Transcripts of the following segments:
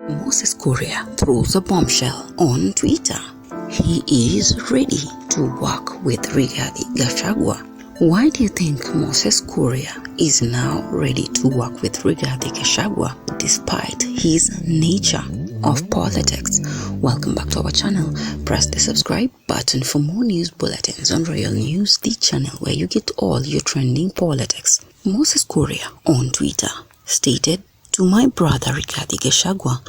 Moses Kuria throws a bombshell on Twitter. He is ready to work with Gachagua. Why do you think Moses Kuria is now ready to work with Gachagua despite his nature of politics? Welcome back to our channel. Press the subscribe button for more news bulletins on Royal News, the channel where you get all your trending politics. Moses Kuria on Twitter stated, "To my brother Gachagua,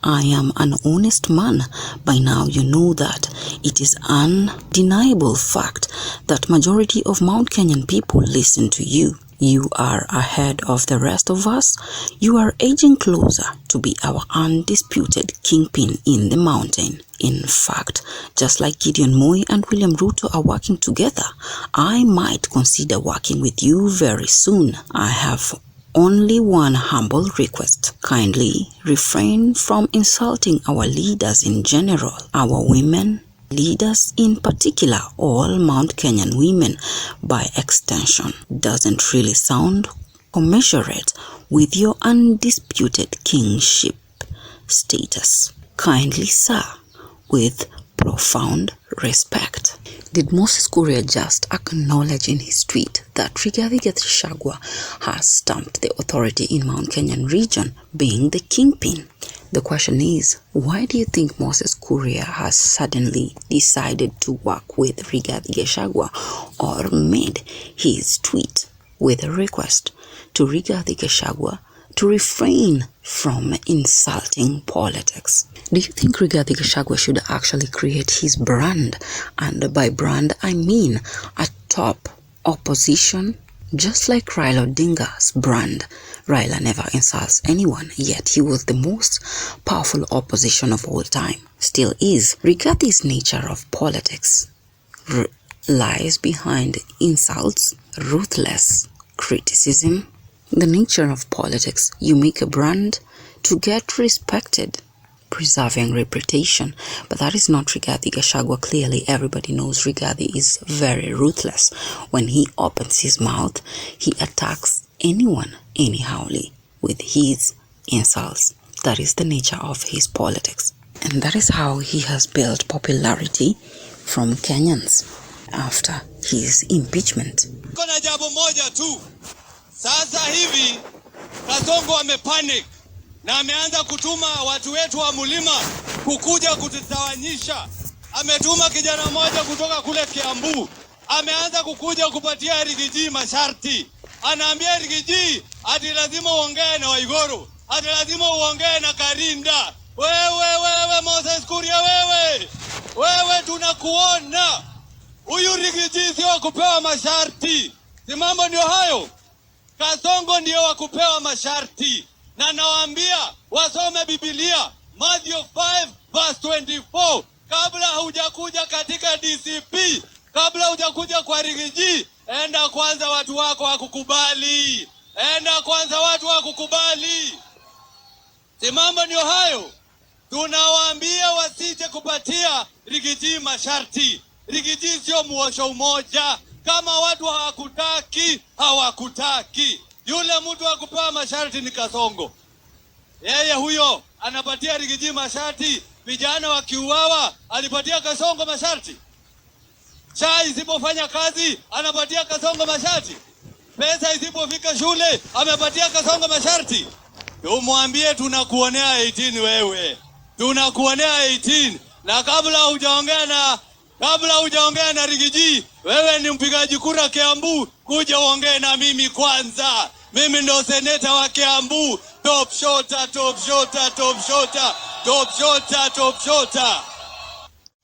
I am an honest man. By now you know that it is an undeniable fact that majority of Mount Kenyan people listen to you. You are ahead of the rest of us. You are edging closer to be our undisputed kingpin in the mountain. In fact, just like Gideon Moi and William Ruto are working together, I might consider working with you very soon. I have only one humble request. Kindly refrain from insulting our leaders in general, our women leaders in particular, all Mount Kenyan women by extension. Doesn't really sound commensurate with your undisputed kingship status. Kindly, sir, with profound respect." Did Moses Kuria just acknowledge in his tweet that Gachagua has stamped the authority in Mount Kenyan region, being the kingpin? The question is, why do you think Moses Kuria has suddenly decided to work with Gachagua, or made his tweet with a request to Gachagua to refrain from insulting politics? Do you think Gachagua should actually create his brand? And by brand, I mean a top opposition, just like Raila Odinga's brand. Raila never insults anyone, yet he was the most powerful opposition of all time. Still is. Rigath's nature of politics lies behind insults, ruthless criticism. The nature of politics, you make a brand to get respected, preserving reputation, but that is not Gachagua. Clearly, everybody knows Rigathi is very ruthless. When he opens his mouth, he attacks anyone anyhowly with his insults. That is the nature of his politics, and that is how he has built popularity from Kenyans after his impeachment. Kuna jambo moja tu. Sasa hivi Kasongo amepanic na ameanza kutuma watu wetu wa mlima kukuja kututawanyisha. Ametuma kijana mmoja kutoka kule Kiambu. Ameanza kukuja kupatia Rigiji masharti. Anaambia Rigiji ati lazima uongee na Waigoro, ati lazima uongee na Karinda. Wewe Moses Kuria, wewe tunakuona. Huyu Rigiji sio kupewa masharti. Si mambo ndio hayo? Kasongo ndio wa kupewa masharti. Na nawaambia wasome Biblia, Matthew 5 verse 24. Kabla hujakuja katika DCP, kabla hujakuja kwa Rigiji, enda kwanza watu wako wakukubali. Enda kwanza watu wakukubali. Si mambo ndio hayo? Tunawaambia wasije kupatia Rigiji masharti. Rigiji sio muosho umoja. Kama watu hawakutaki, hawakutaki. Yule mtu wa kupewa masharti ni Kasongo. Yeye huyo anapatia Rigiji masharti. Vijana wakiuawa, alipatia Kasongo masharti. Chai isipofanya kazi, anapatia Kasongo masharti. Pesa isipofika shule, amepatia Kasongo masharti. Tumwambie tunakuonea 18 wewe. Tunakuonea 18. Na kabla hujaongea na Rigiji, wewe ni mpigaji kura Kiambu, kuja uongee na mimi kwanza. Mimi ndo seneta wa Kiambu. Top shota.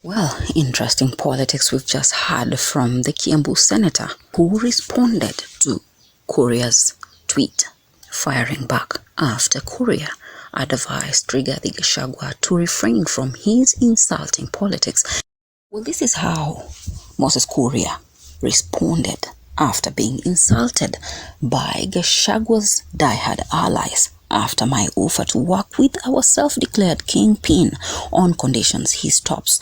Well, interesting politics we've just heard from the Kiambu senator, who responded to Kuria's tweet, firing back after Kuria advised Gachagua to refrain from his insulting politics. Well, this is how Moses Kuria responded after being insulted by Gachagua's diehard allies after my offer to work with our self-declared kingpin on conditions he stops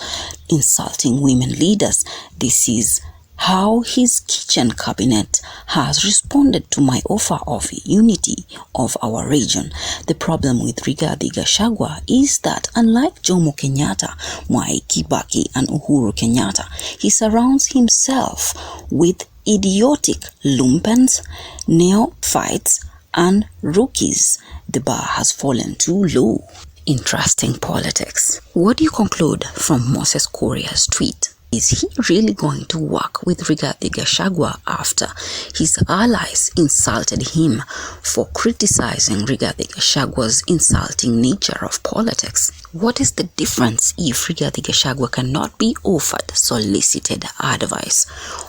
insulting women leaders. This is how his kitchen cabinet has responded to my offer of unity of our region. The problem with Rigathi Gachagua is that unlike Jomo Kenyatta, Mwai Kibaki and Uhuru Kenyatta, he surrounds himself with idiotic lumpens, neophytes and rookies. The bar has fallen too low. Interesting politics. What do you conclude from Moses Kuria's tweet? Is he really going to work with Rigathi Gachagua after his allies insulted him for criticizing Rigathi Gachagua's insulting nature of politics? What is the difference if Rigathi Gachagua cannot be offered solicited advice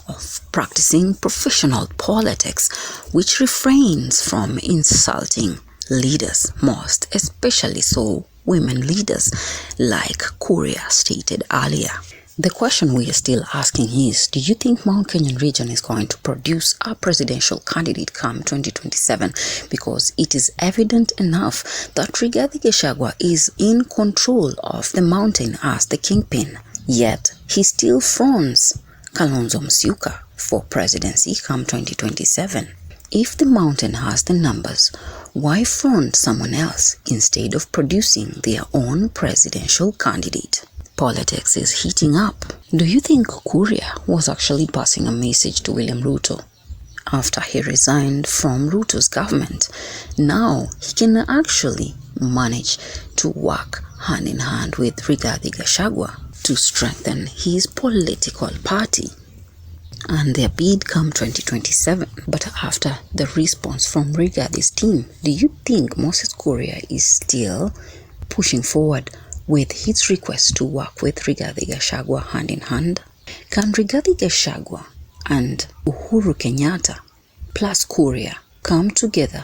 of practicing professional politics, which refrains from insulting leaders, most especially so women leaders, like Kuria stated earlier? The question we are still asking is, do you think Mount Kenyan region is going to produce a presidential candidate come 2027? Because it is evident enough that Rigathi Gachagua is in control of the mountain as the kingpin. Yet, he still fronts Kalonzo Musyoka for presidency come 2027. If the mountain has the numbers, why front someone else instead of producing their own presidential candidate? Politics is heating up. Do you think Kuria was actually passing a message to William Ruto after he resigned from Ruto's government? Now he can actually manage to work hand in hand with Rigathi Gachagua to strengthen his political party and their bid come 2027. But after the response from Rigathi's team, do you think Moses Kuria is still pushing forward with his request to work with Rigathi Gachagua hand in hand? Can Rigathi Gachagua and Uhuru Kenyatta plus Kuria come together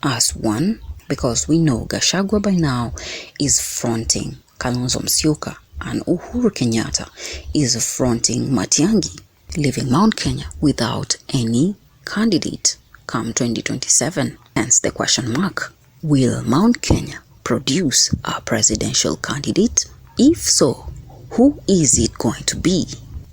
as one? Because we know Gachagua by now is fronting Kalonzo Musyoka and Uhuru Kenyatta is fronting Matiang'i, leaving Mount Kenya without any candidate come 2027. Hence the question mark. Will Mount Kenya produce a presidential candidate? If so, who is it going to be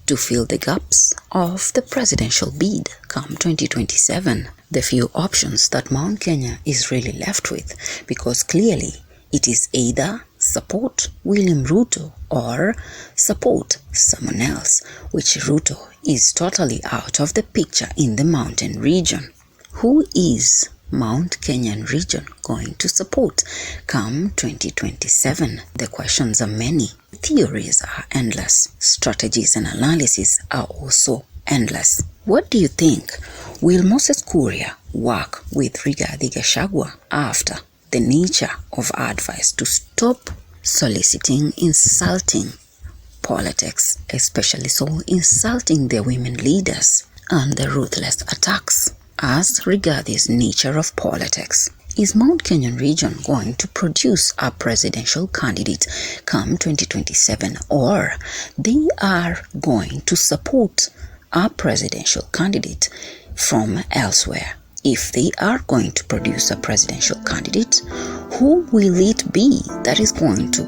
to fill the gaps of the presidential bid come 2027? The few options that Mount Kenya is really left with, because clearly it is either support William Ruto or support someone else, which Ruto is totally out of the picture in the mountain region. Who is Mount Kenyan region going to support come 2027? The questions are many. Theories are endless. Strategies and analysis are also endless. What do you think? Will Moses Kuria work with Rigathi Gachagua after the nature of advice to stop soliciting insulting politics, especially so insulting the women leaders, and the ruthless attacks as Rigathi's nature of politics? Is Mount Kenyan region going to produce a presidential candidate come 2027, or they are going to support a presidential candidate from elsewhere? If they are going to produce a presidential candidate, who will it be that is going to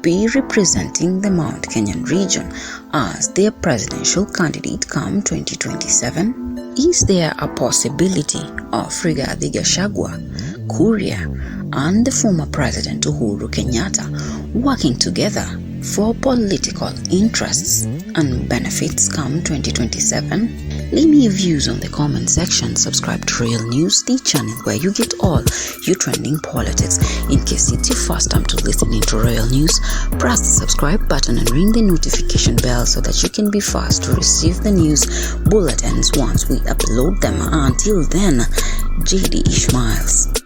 be representing the Mount Kenyan region as their presidential candidate come 2027? Is there a possibility of Rigathi Gachagua, Kuria, and the former President Uhuru Kenyatta working together for political interests and benefits come 2027? Leave me your views on the comment section. Subscribe to Real News, the channel where you get all your trending politics. In case it's your first time to listening to Real News, press the subscribe button and ring the notification bell so that you can be fast to receive the news bulletins once we upload them. Until then, JD Ishmaels.